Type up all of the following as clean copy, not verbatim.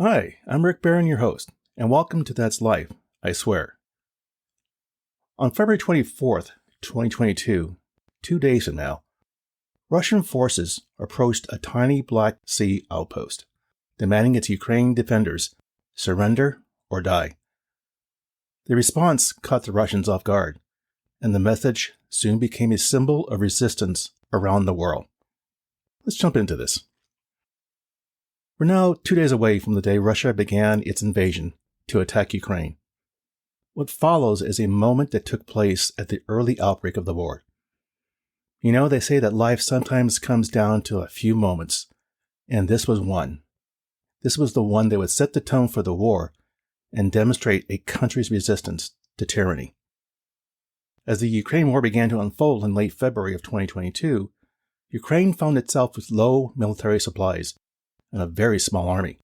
Hi, I'm Rick Barron, your host, and welcome to That's Life, I Swear. On February 24th, 2022, 2 days from now, Russian forces approached a tiny Black Sea outpost, demanding its Ukrainian defenders surrender or die. The response caught the Russians off guard, and the message soon became a symbol of resistance around the world. Let's jump into this. We're now 2 days away from the day Russia began its invasion to attack Ukraine. What follows is a moment that took place at the early outbreak of the war. You know, they say that life sometimes comes down to a few moments, and this was one. This was the one that would set the tone for the war and demonstrate a country's resistance to tyranny. As the Ukraine war began to unfold in late February of 2022, Ukraine found itself with low military supplies and a very small army.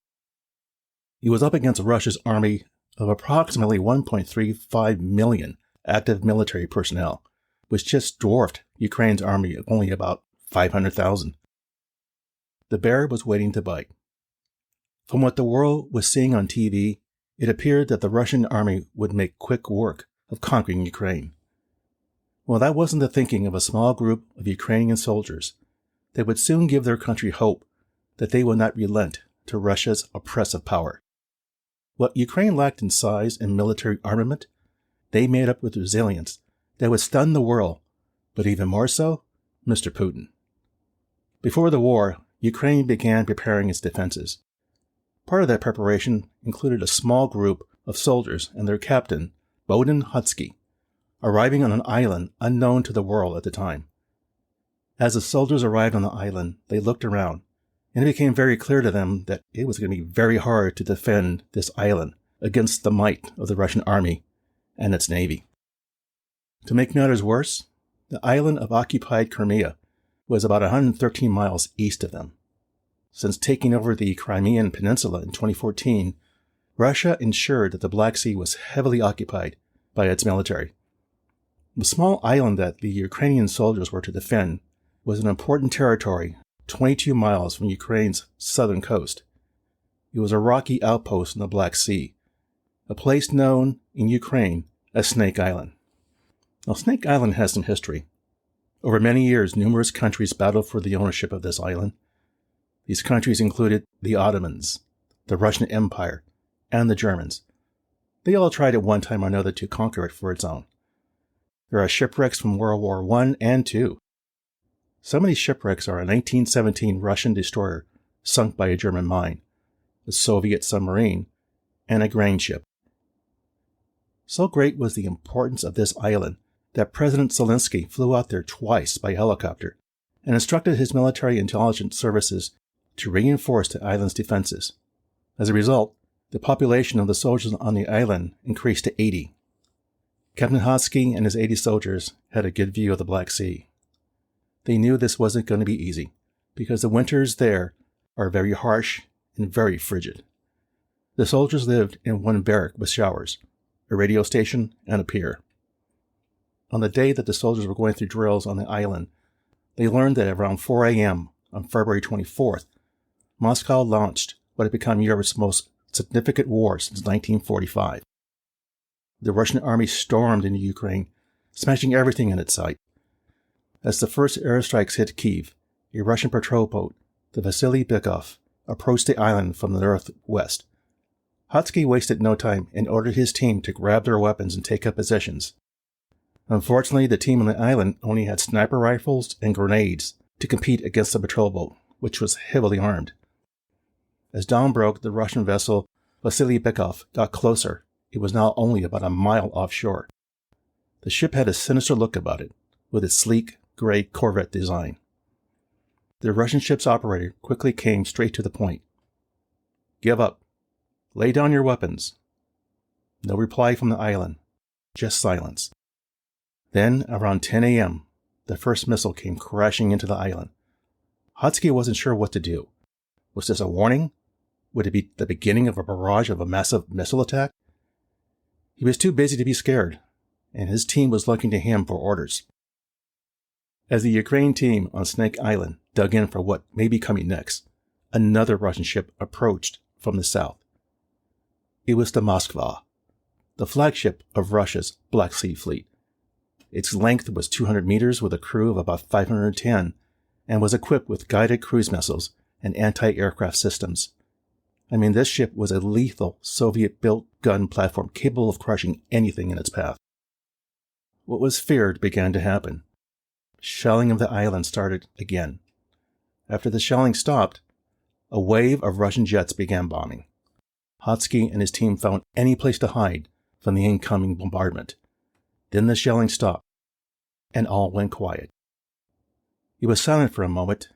It was up against Russia's army of approximately 1.35 million active military personnel, which just dwarfed Ukraine's army of only about 500,000. The bear was waiting to bite. From what the world was seeing on TV, it appeared that the Russian army would make quick work of conquering Ukraine. Well, that wasn't the thinking of a small group of Ukrainian soldiers that would soon give their country hope that they will not relent to Russia's oppressive power. What Ukraine lacked in size and military armament, they made up with resilience that would stun the world, but even more so, Mr. Putin. Before the war, Ukraine began preparing its defenses. Part of that preparation included a small group of soldiers and their captain, Bohdan Hutsky, arriving on an island unknown to the world at the time. As the soldiers arrived on the island, they looked around, and it became very clear to them that it was going to be very hard to defend this island against the might of the Russian army and its navy. To make matters worse, the island of occupied Crimea was about 113 miles east of them. Since taking over the Crimean Peninsula in 2014, Russia ensured that the Black Sea was heavily occupied by its military. The small island that the Ukrainian soldiers were to defend was an important territory 22 miles from Ukraine's southern coast. It was a rocky outpost in the Black Sea, a place known in Ukraine as Snake Island. Now, Snake Island has some history. Over many years, numerous countries battled for the ownership of this island. These countries included the Ottomans, the Russian Empire, and the Germans. They all tried at one time or another to conquer it for its own. There are shipwrecks from World War I and II. Some of these shipwrecks are a 1917 Russian destroyer sunk by a German mine, a Soviet submarine, and a grain ship. So great was the importance of this island that President Zelensky flew out there twice by helicopter and instructed his military intelligence services to reinforce the island's defenses. As a result, the population of the soldiers on the island increased to 80. Captain Hutsky and his 80 soldiers had a good view of the Black Sea. They knew this wasn't going to be easy, because the winters there are very harsh and very frigid. The soldiers lived in one barrack with showers, a radio station, and a pier. On the day that the soldiers were going through drills on the island, they learned that around 4 a.m. on February 24th, Moscow launched what had become Europe's most significant war since 1945. The Russian army stormed into Ukraine, smashing everything in its sight. As the first airstrikes hit Kyiv, a Russian patrol boat, the Vasily Bykov, approached the island from the northwest. Hutsky wasted no time and ordered his team to grab their weapons and take up positions. Unfortunately, the team on the island only had sniper rifles and grenades to compete against the patrol boat, which was heavily armed. As dawn broke, the Russian vessel Vasily Bykov got closer. It was now only about a mile offshore. The ship had a sinister look about it, with its sleek, gray corvette design. The Russian ship's operator quickly came straight to the point. "Give up. Lay down your weapons." No reply from the island, just silence. Then, around 10 a.m., the first missile came crashing into the island. Hutsky wasn't sure what to do. Was this a warning? Would it be the beginning of a barrage of a massive missile attack? He was too busy to be scared, and his team was looking to him for orders. As the Ukraine team on Snake Island dug in for what may be coming next, another Russian ship approached from the south. It was the Moskva, the flagship of Russia's Black Sea Fleet. Its length was 200 meters with a crew of about 510 and was equipped with guided cruise missiles and anti-aircraft systems. I mean, this ship was a lethal Soviet-built gun platform capable of crushing anything in its path. What was feared began to happen. Shelling of the island started again. After the shelling stopped, a wave of Russian jets began bombing. Hotsky and his team found any place to hide from the incoming bombardment. Then the shelling stopped, and all went quiet. He was silent for a moment,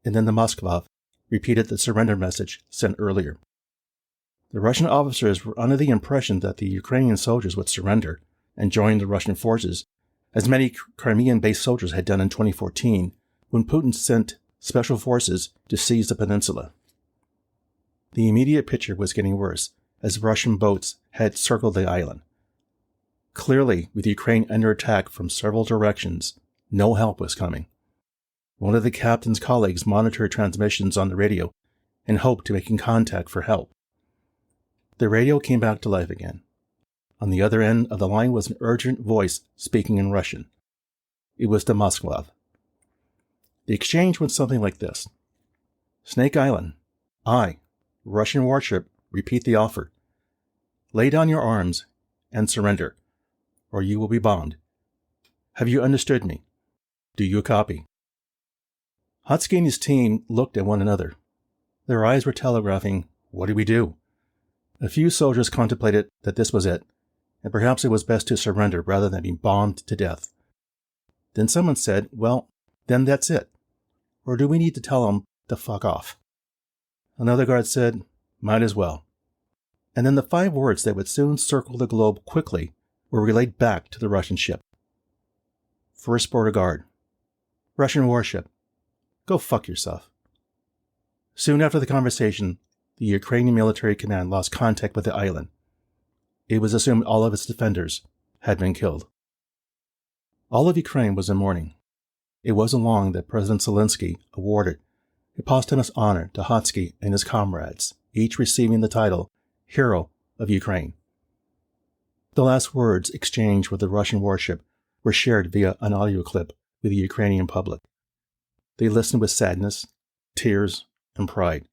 and then the Moskva repeated the surrender message sent earlier. The Russian officers were under the impression that the Ukrainian soldiers would surrender and join the Russian forces, as many Crimean-based soldiers had done in 2014 when Putin sent special forces to seize the peninsula. The immediate picture was getting worse as Russian boats had circled the island. Clearly, with Ukraine under attack from several directions, no help was coming. One of the captain's colleagues monitored transmissions on the radio and hoped to make contact for help. The radio came back to life again. On the other end of the line was an urgent voice speaking in Russian. It was the Moskva. The exchange went something like this. Snake Island. I, Russian warship, repeat the offer. Lay down your arms and surrender, or you will be bombed. Have you understood me? Do you copy? Hotsky and his team looked at one another. Their eyes were telegraphing, what do we do? A few soldiers contemplated that this was it, and perhaps it was best to surrender rather than be bombed to death. Then someone said, well, then that's it. Or do we need to tell them to fuck off? Another guard said, might as well. And then the 5 words that would soon circle the globe quickly were relayed back to the Russian ship. First border guard. Russian warship. Go fuck yourself. Soon after the conversation, the Ukrainian military command lost contact with the island. It was assumed all of its defenders had been killed. All of Ukraine was in mourning. It wasn't long that President Zelensky awarded a posthumous honor to Hotsky and his comrades, each receiving the title Hero of Ukraine. The last words exchanged with the Russian warship were shared via an audio clip with the Ukrainian public. They listened with sadness, tears, and pride.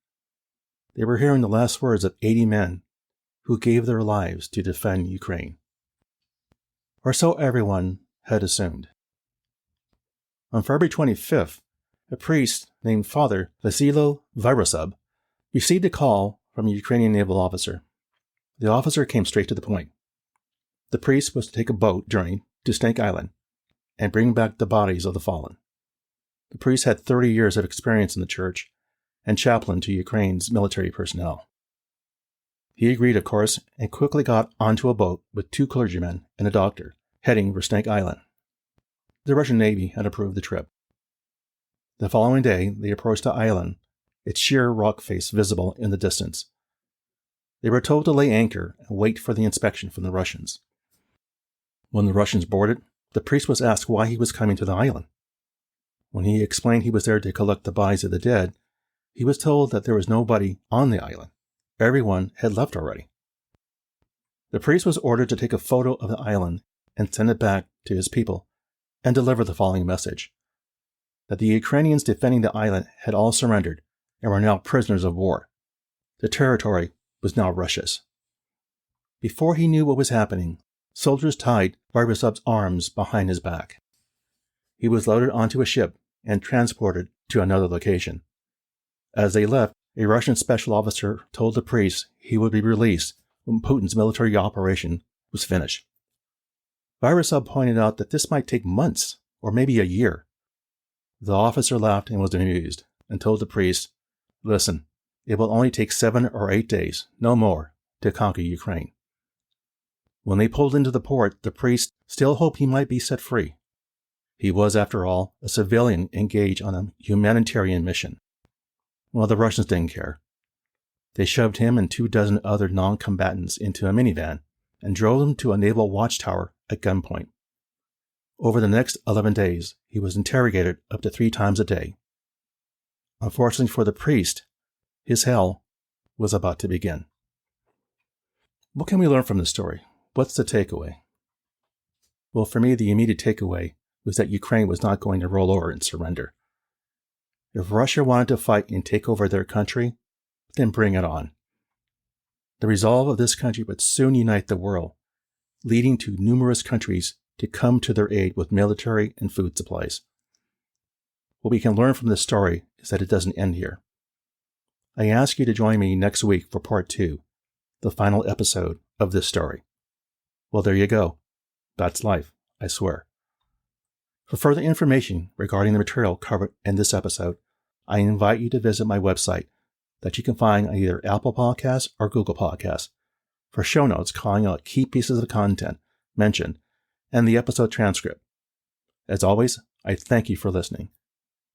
They were hearing the last words of 80 men who gave their lives to defend Ukraine. Or so everyone had assumed. On February 25th, a priest named Father Vasilo Virosub received a call from a Ukrainian naval officer. The officer came straight to the point. The priest was to take a boat journey to Snake Island and bring back the bodies of the fallen. The priest had 30 years of experience in the church and chaplain to Ukraine's military personnel. He agreed, of course, and quickly got onto a boat with 2 clergymen and a doctor, heading for Snake Island. The Russian Navy had approved the trip. The following day, they approached the island, its sheer rock face visible in the distance. They were told to lay anchor and wait for the inspection from the Russians. When the Russians boarded, the priest was asked why he was coming to the island. When he explained he was there to collect the bodies of the dead, he was told that there was nobody on the island. Everyone had left already. The priest was ordered to take a photo of the island and send it back to his people and deliver the following message: that the Ukrainians defending the island had all surrendered and were now prisoners of war. The territory was now Russia's. Before he knew what was happening, soldiers tied Virosub's arms behind his back. He was loaded onto a ship and transported to another location. As they left, a Russian special officer told the priest he would be released when Putin's military operation was finished. Virosub pointed out that this might take months or maybe a year. The officer laughed and was amused and told the priest, listen, it will only take 7 or 8 days, no more, to conquer Ukraine. When they pulled into the port, the priest still hoped he might be set free. He was, after all, a civilian engaged on a humanitarian mission. Well, the Russians didn't care. They shoved him and 24 other non-combatants into a minivan and drove them to a naval watchtower at gunpoint. Over the next 11 days, he was interrogated up to 3 times a day. Unfortunately for the priest, his hell was about to begin. What can we learn from this story? What's the takeaway? Well, for me, the immediate takeaway was that Ukraine was not going to roll over and surrender. If Russia wanted to fight and take over their country, then bring it on. The resolve of this country would soon unite the world, leading to numerous countries to come to their aid with military and food supplies. What we can learn from this story is that it doesn't end here. I ask you to join me next week for part 2, the final episode of this story. Well, there you go. That's life, I swear. For further information regarding the material covered in this episode, I invite you to visit my website that you can find on either Apple Podcasts or Google Podcasts for show notes calling out key pieces of content mentioned and the episode transcript. As always, I thank you for listening.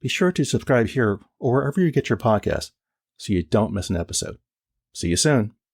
Be sure to subscribe here or wherever you get your podcasts so you don't miss an episode. See you soon.